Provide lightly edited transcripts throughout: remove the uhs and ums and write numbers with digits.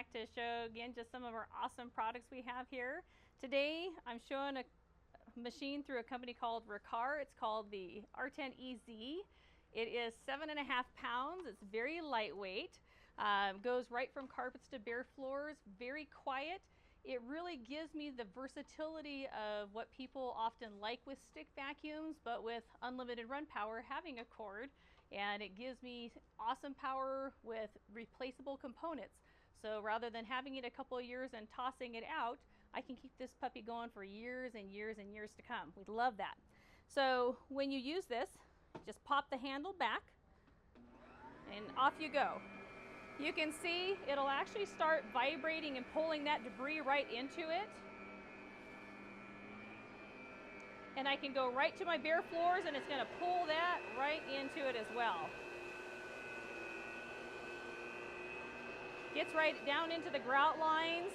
back to show again just some of our awesome products we have here. Today I'm showing a machine through a company called RICCAR. It's called the R10EZ. It is 7.5 pounds. It's very lightweight. Goes right from carpets to bare floors. Very quiet. It really gives me the versatility of what people often like with stick vacuums, but with unlimited run power, having a cord. And it gives me awesome power with replaceable components. So rather than having it a couple of years and tossing it out, I can keep this puppy going for years and years and years to come. We love that. So when you use this, just pop the handle back and off you go. You can see it'll actually start vibrating and pulling that debris right into it. And I can go right to my bare floors and it's going to pull that right into it as well. Gets right down into the grout lines.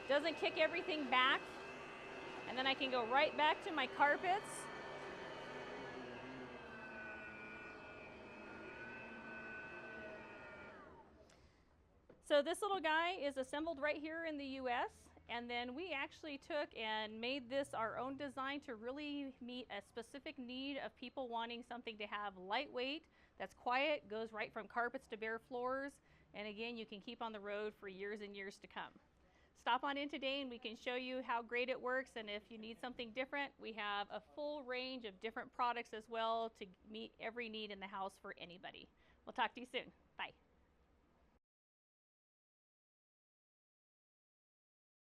Doesn't kick everything back. And then I can go right back to my carpets. So this little guy is assembled right here in the US, and then we actually took and made this our own design to really meet a specific need of people wanting something to have lightweight, that's quiet, goes right from carpets to bare floors, and again, you can keep on the road for years and years to come. Stop on in today and we can show you how great it works, and if you need something different, we have a full range of different products as well to meet every need in the house for anybody. We'll talk to you soon. Bye.